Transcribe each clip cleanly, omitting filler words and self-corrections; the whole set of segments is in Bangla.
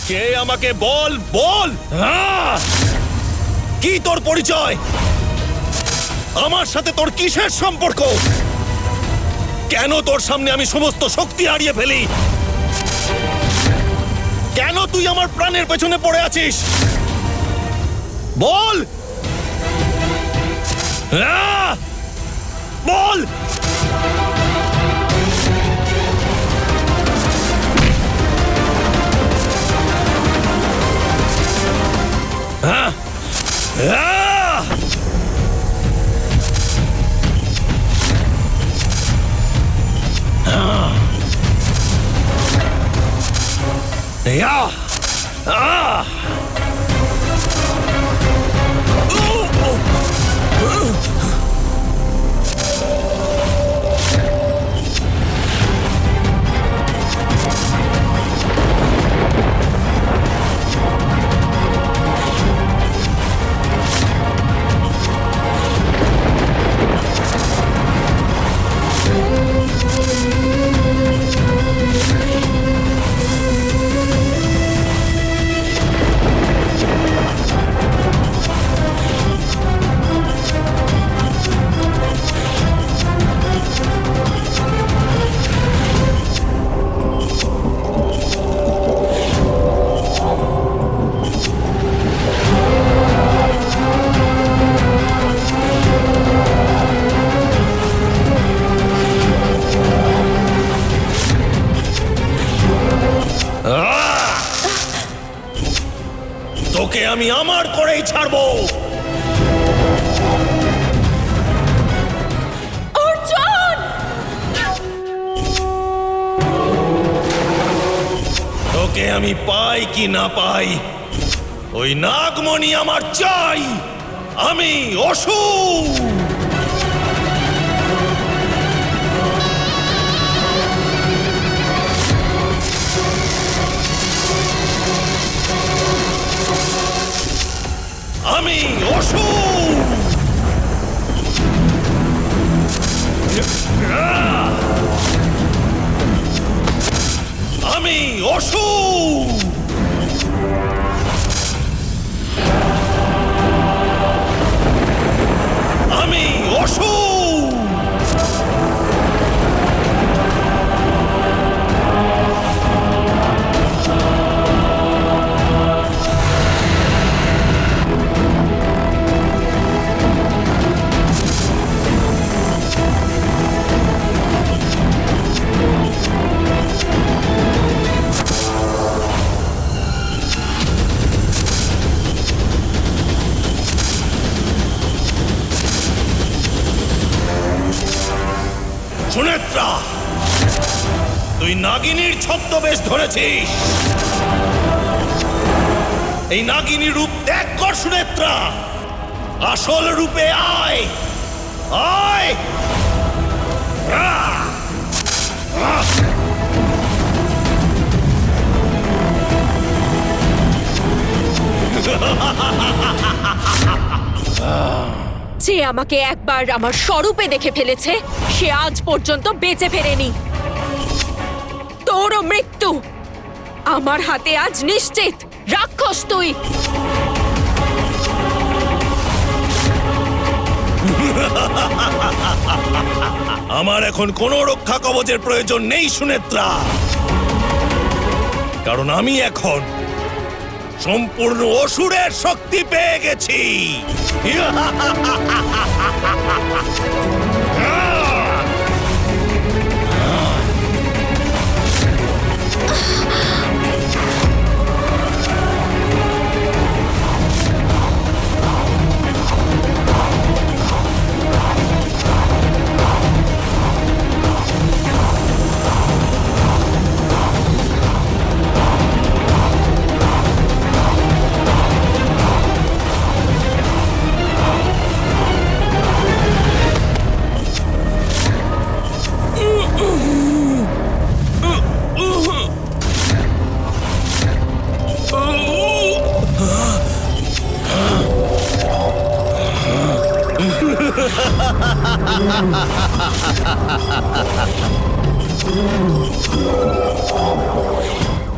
কে আমাকে বল বল কি তোর পরিচয়? আমার সাথে তোর কিসের সম্পর্ক? কেন তোর সামনে আমি সমস্ত শক্তি হারিয়ে ফেলি? কেন তুই আমার প্রাণের পেছনে পড়ে আছিস? বল বল। তোকে আমি আমার করেই ছাড়বো। অর্জুন! তোকে আমি পাই কি না পাই, ওই নাগমণি আমার চাই। আমি অসুর। আমি অসুর। আমি অসুর। আমি অসুর। সুনেত্রা, তুই নাগিনীর ছদ্মবেশ ধরেছিস। এই নাগিনী রূপ ত্যাগ কর সুনেত্রা। আসল রূপে আয় আয়। যে আমাকে একবার আমার স্বরূপে দেখে ফেলেছে সে আজ পর্যন্ত বেঁচে ফেরেনি। তোরও মৃত্যু আমার হাতে আজ নিশ্চিত। রাক্ষস তুই। আমার এখন কোনো রক্ষা কবচের প্রয়োজন নেই সুনেত্রা, কারণ আমি এখন সম্পূর্ণ অসুরের শক্তি পেয়ে গেছি।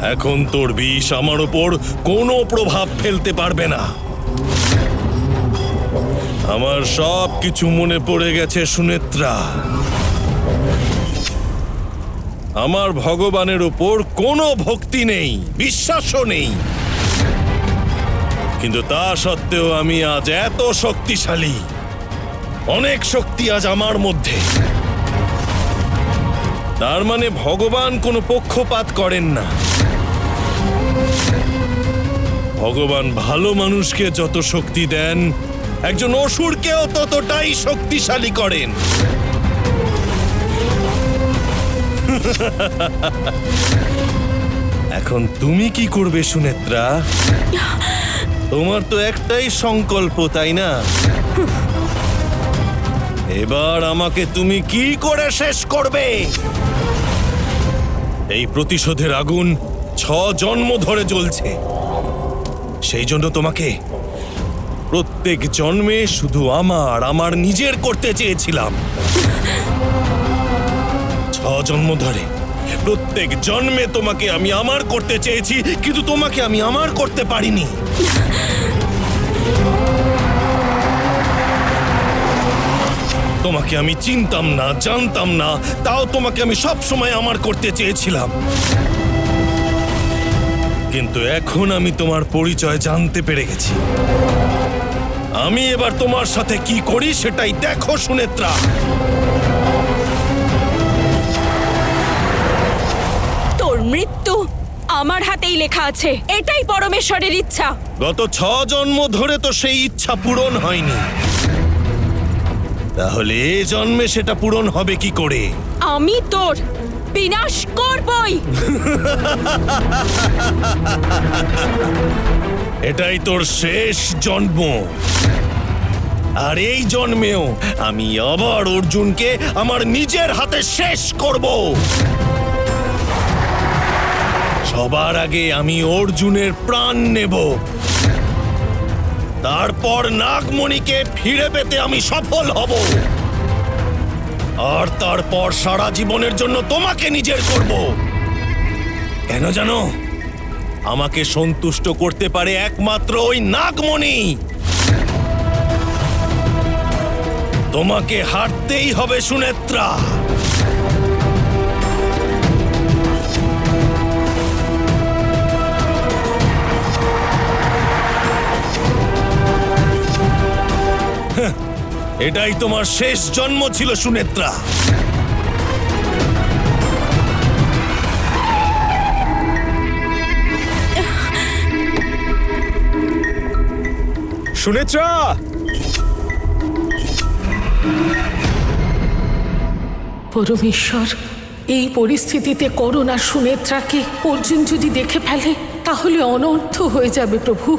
এখন তোর বিষ আমার ওপর কোনো প্রভাব ফেলতে পারবে না। আমার সব কিছু মনে পড়ে গেছে সুনেত্রা। আমার ভগবানের ওপর কোনো ভক্তি নেই, বিশ্বাসও নেই, কিন্তু তা সত্ত্বেও আমি আজ এত শক্তিশালী। অনেক শক্তি আজ আমার মধ্যে। তার মানে ভগবান কোনো পক্ষপাত করেন না। ভগবান ভালো মানুষকে যত শক্তি দেন, একজন অসুরকেও ততটাই শক্তিশালী করেন। এখন তুমি কি করবে সুনেত্রা? তোমার তো একটাই সংকল্প, তাই না? এবার আমাকে তুমি কি করে শেষ করবে? এই প্রতিশোধের আগুন 6 জন্ম ধরে জ্বলছে। সেই জন্য তোমাকে প্রত্যেক জন্মে শুধু আমার নিজের করতে চেয়েছিলাম। 6 জন্ম ধরে প্রত্যেক জন্মে তোমাকে আমি আমার করতে চেয়েছি, কিন্তু তোমাকে আমি আমার করতে পারিনি। তোমাকে আমি চিনতাম না, জানতাম না, তাও তোমাকে আমি সব সময় আমার করতে চেয়েছিলাম। কিন্তু এখন আমি তোমার পরিচয় জানতে পেরে গেছি। আমি এবার তোমার সাথে কি করি সেটাই দেখো সুনেত্রা। তোর মৃত্যু আমার হাতেই লেখা আছে, এটাই পরমেশ্বরের ইচ্ছা। গত 6 জন্ম ধরে তো সেই ইচ্ছা পূরণ হয়নি, তাহলে এ জন্মে সেটা পূরণ হবে কি করে? আমি তোর বিনাশ করবই। এটাই তোর শেষ জন্ম। আর এই জন্মেও আমি আবার অর্জুনকে আমার নিজের হাতে শেষ করব। সবার আগে আমি অর্জুনের প্রাণ নেব, তারপর নাগমণিকে ফিরে পেতে আমি সফল হব। আর তারপর সারা জীবনের জন্য তোমাকে নিজের করব। কেন জানো? আমাকে সন্তুষ্ট করতে পারে একমাত্র ওই নাগমণি। তোমাকে হারতেই হবে সুনেত্রা। এটাই তোমার শেষ জন্ম ছিল সুনেত্রা। সুনেত্রা! পরমেশ্বর, এই পরিস্থিতিতে করুণা সুনেত্রাকে অর্জুন যদি দেখে ফেলে তাহলে অনর্থ হয়ে যাবে প্রভু।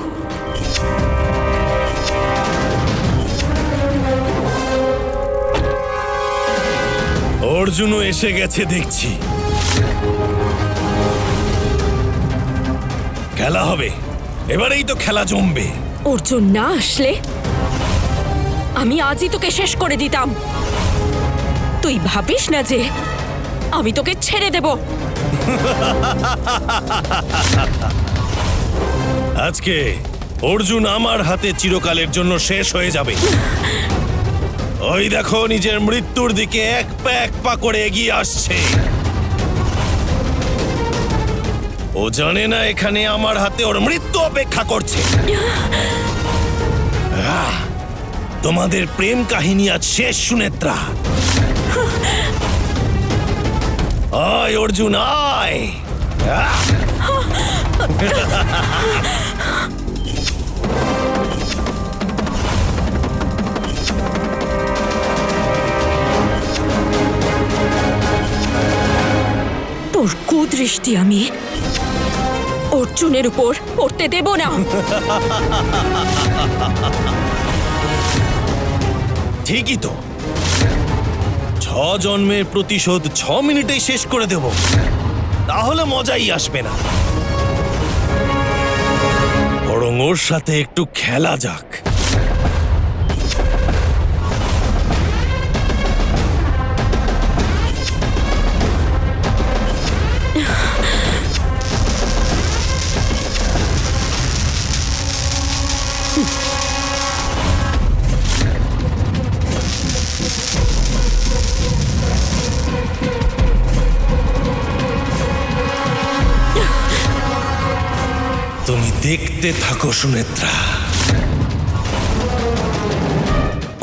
অর্জুনও এসে গেছে দেখছি। খেলা হবে, এবারেই তো খেলা জমবে। অর্জুন না আসলে আমি আজই তোকে শেষ করে দিতাম। তুই ভাবিস না যে আমি তোকে ছেড়ে দেব। আজকে অর্জুন আমার হাতে চিরকালের জন্য শেষ হয়ে যাবে। ওই দেখো, নিজের মৃত্যুর দিকে এক পা করে এগিয়ে আসছে। ও জানে না এখানে আমার হাতে ওর মৃত্যু অপেক্ষা করছে। তোমাদের প্রেম কাহিনী আজ শেষ সুনেত্রা। আয় অর্জুন, আয়। তোর কুদৃষ্টি আমি অর্জুনের উপর পড়তে দেব না। ঠিকই তো, 6 জন্মের প্রতিশোধ 6 মিনিটেই শেষ করে দেব, তাহলে মজাই আসবে না। বরং ওর সাথে একটু খেলা যাক। তুমি দেখতে থাকো সুনেত্রা।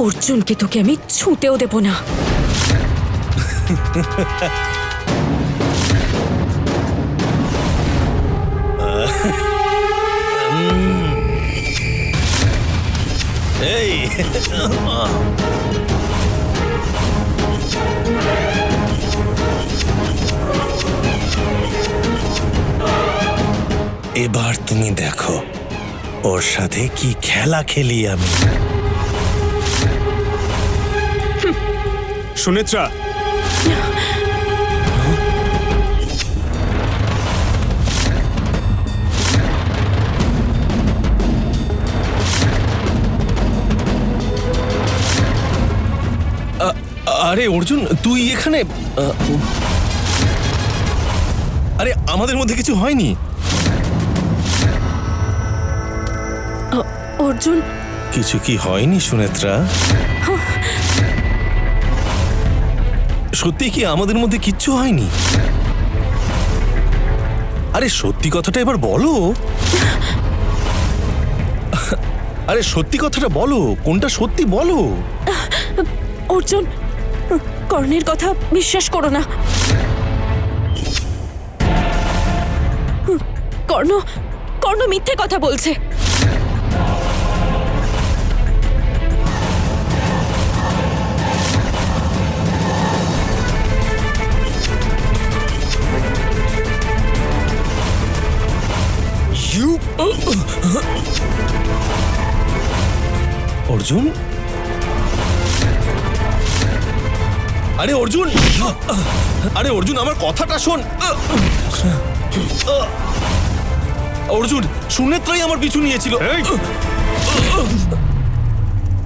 অর্জুনকে তোকে আমি ছুঁতেও দেব না। এই এবার তুমি দেখো ওর সাথে কি খেলা খেলি আমি। সুনেত্রা, আরে অর্জুন, তুই এখানে? আরে আমাদের মধ্যে কিছু হয়নি। অর্জুন, কিছু কি হয়নি সুনেত্রা? সত্যি কি আমাদের মধ্যে কিচ্ছু হয়নি? আরে সত্যি কথাটা এবার বলো। আরে সত্যি কথাটা বলো, কোনটা সত্যি বলো। অর্জুন, কর্ণের কথা বিশ্বাস করো না। কর্ণ কর্ণ মিথ্যে কথা বলছে। অর্জুন, আরে অর্জুন, আরে অর্জুন আমার কথাটা শোন। অর্জুন, সুনেত্রাই আমার পিছু নিয়েছিল। এই!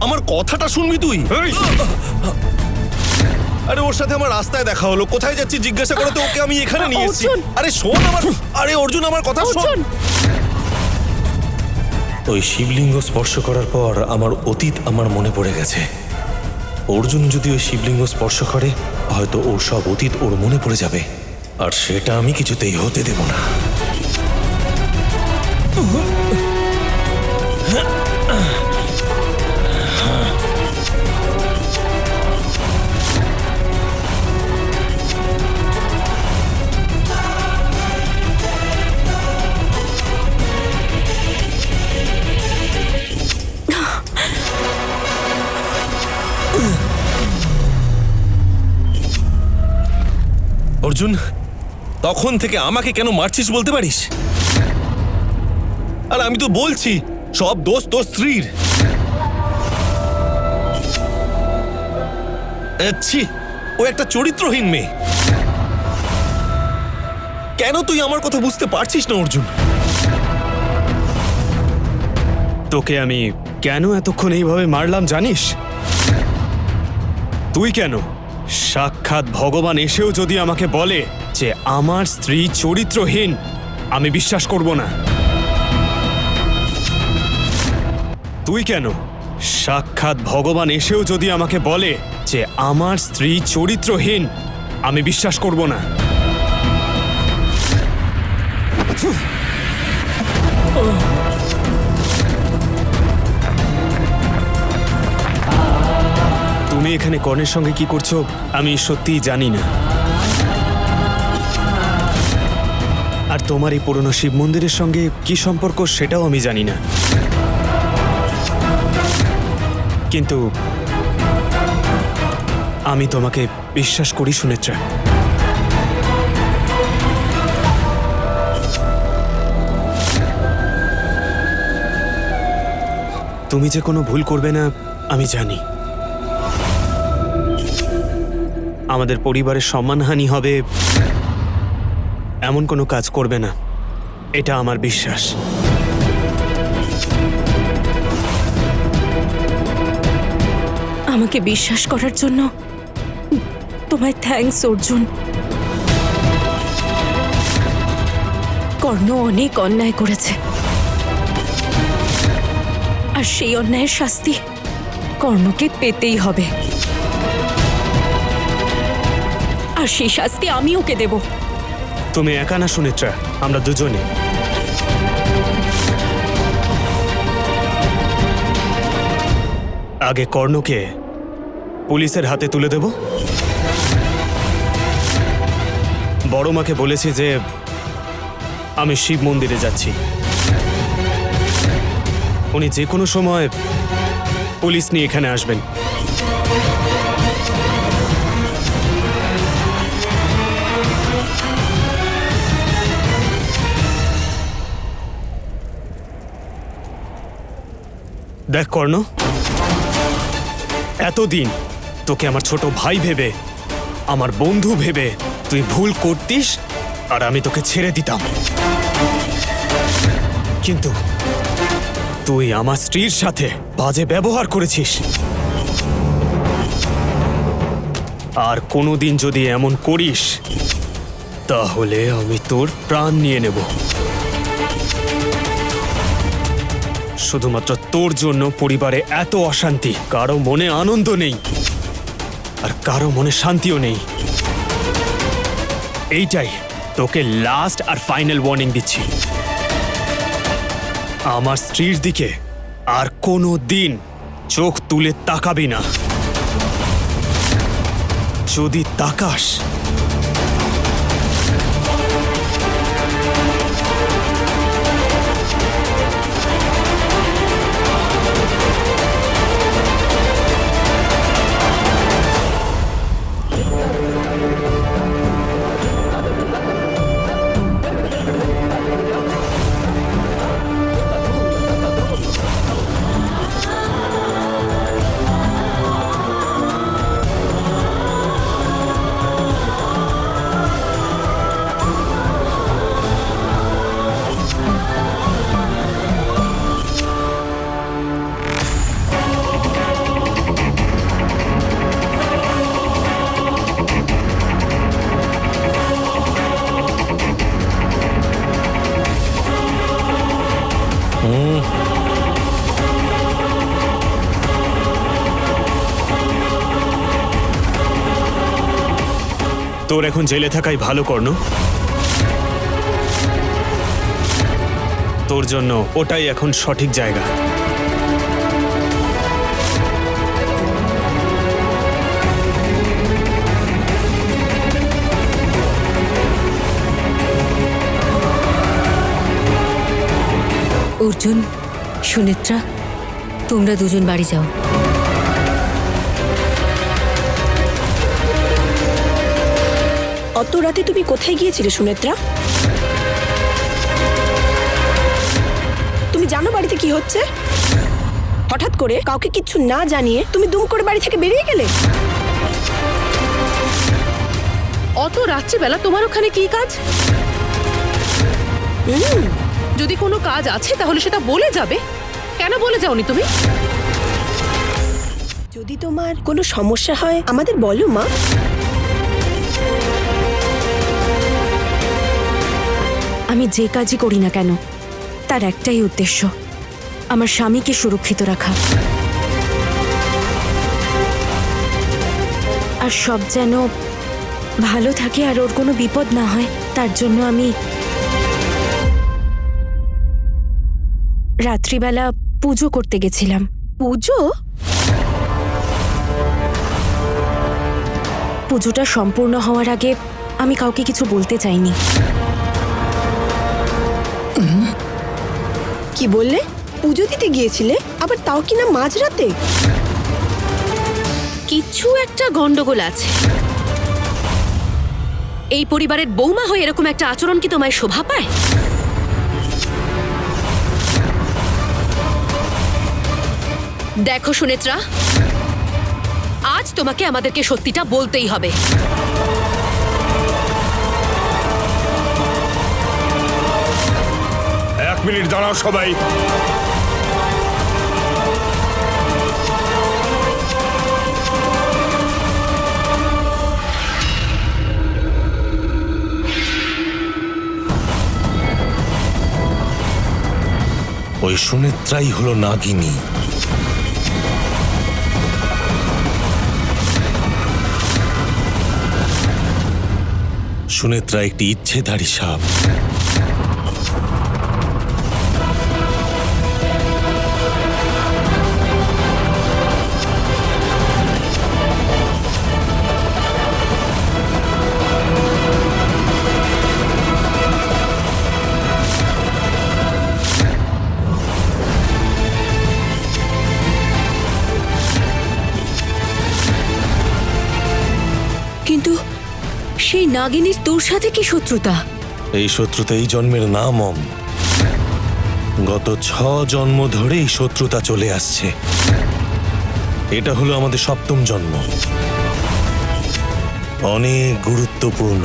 আমার কথাটা শুনবি তুই? এই! আরে ওর সাথে আমার রাস্তায় দেখা হলো, কোথায় যাচ্ছি জিজ্ঞাসা করতে ওকে আমি এখানে নিয়ে এসেছি। অর্জুন! আরে শোন আমার, আরে অর্জুন আমার কথা শোন। অর্জুন, ওই শিবলিঙ্গ স্পর্শ করার পর আমার অতীত আমার মনে পড়ে গেছে। অর্জুন যদি ওই শিবলিঙ্গ স্পর্শ করে, হয়তো ওর সব অতীত ওর মনে পড়ে যাবে, আর সেটা আমি কিছুতেই হতে দেব না। অর্জুন, তখন থেকে আমাকে কেন মারছিস বলতে পারিস? আর আমি তো বলছি সব দোষ তোর স্ত্রীর। ছি, ও একটা চরিত্রহীন মেয়ে। কেন তুই আমার কথা বুঝতে পারছিস না অর্জুন? তোকে আমি কেন এতক্ষণ এইভাবে মারলাম জানিস? তুই কেন? সাক্ষাৎ ভগবান এসেও যদি আমাকে বলে যে আমার স্ত্রী চরিত্রহীন, আমি বিশ্বাস করব না। তুই কেন? সাক্ষাৎ ভগবান এসেও যদি আমাকে বলে যে আমার স্ত্রী চরিত্রহীন, আমি বিশ্বাস করব না। তুমি এখানে কর্ণের সঙ্গে কি করছো আমি সত্যিই জানি না। আর তোমার এই পুরনো শিব মন্দিরের সঙ্গে কি সম্পর্ক সেটাও আমি জানি না। কিন্তু আমি তোমাকে বিশ্বাস করি সুনেত্রা। তুমি যে কোনো ভুল করবে না আমি জানি। আমাদের পরিবারের সম্মানহানি হবে এমন কোনো কাজ করবে না, এটা আমার বিশ্বাস। আমাকে বিশ্বাস করার জন্য তোমায় থ্যাঙ্কস অর্জুন। কর্ণ অনেক অন্যায় করেছে, আর সেই অন্যায়ের শাস্তি কর্ণকে পেতেই হবে, আর সেই শাস্তি আমি ওকে দেব। তুমি একা না সুনেত্রা, আমরা দুজনে। আগে কর্ণকে পুলিশের হাতে তুলে দেব। বড় মাকে বলেছি যে আমি শিব মন্দিরে যাচ্ছি। উনি যে কোনো সময় পুলিশ নিয়ে এখানে আসবেন। দেখ কর্ণ, এতদিন তোকে আমার ছোট ভাই ভেবে, আমার বন্ধু ভেবে তুই ভুল করতিস আর আমি তোকে ছেড়ে দিতাম। কিন্তু তুই আমার স্ত্রীর সাথে বাজে ব্যবহার করেছিস। আর কোনোদিন যদি এমন করিস তাহলে আমি তোর প্রাণ নিয়ে নেব। শুধুমাত্র তোর জন্য পরিবারে এত অশান্তি, কারো মনে আনন্দ নেই আর কারো মনে শান্তিও নেই। এইটাই তোকে লাস্ট আর ফাইনাল ওয়ার্নিং দিচ্ছি। আমার স্ত্রীর দিকে আর কোনো দিন চোখ তুলে তাকাবি না। যদি তাকাস তোর এখন জেলে থাকাই ভালো কর্ণ। তোর জন্য ওটাই এখন সঠিক জায়গা। অর্জুন, সুনেত্রা, তোমরা দুজন বাড়ি যাও। অত রাতে তুমি কোথায় গিয়েছিলে সুনেত্রা? তুমি জানো বাড়িতে কি হচ্ছে? হঠাৎ করে কাউকে কিচ্ছু না জানিয়ে তুমি দুম করে বাড়ি থেকে বেরিয়ে গেলে। অত রাত্রিবেলা তোমার ওখানে কি কাজ? যদি কোনো কাজ আছে তাহলে সেটা বলে যাবে। কেন বলে যাওনি তুমি? যদি তোমার কোনো সমস্যা হয় আমাদের বলো মা। আমি যে কাজই করি না কেন তার একটাই উদ্দেশ্য, আমার স্বামীকে সুরক্ষিত রাখা। আর সব যেন ভালো থাকে আর ওর কোনো বিপদ না হয়, তার জন্য আমি রাত্রিবেলা পুজো করতে গেছিলাম। পুজো? পুজোটা সম্পূর্ণ হওয়ার আগে আমি কাউকে কিছু বলতে চাইনি। কি বললে? পুজো দিতে গিয়েছিলে, আবার তাও কিনা মাঝরাতে? কিছু একটা গন্ডগোল আছে। এই পরিবারের বৌমা হয়ে এরকম একটা আচরণ কি তোমায় শোভা পায়? দেখো সুনেত্রা, আজ তোমাকে আমাদেরকে সত্যিটা বলতেই হবে। এক মিনিট দাঁড়াও সবাই। ওই সুনেত্রাই হলো নাগিনী। সুনেত্রা একটি ইচ্ছেধারী সাপ। নাগিনীর তোর সাথে কি শত্রুতা? এই শত্রুতা এই জন্মের না মম, গত 6 জন্ম ধরে এই শত্রুতা চলে আসছে। এটা হলো আমাদের 7ম জন্ম, অনেক গুরুত্বপূর্ণ।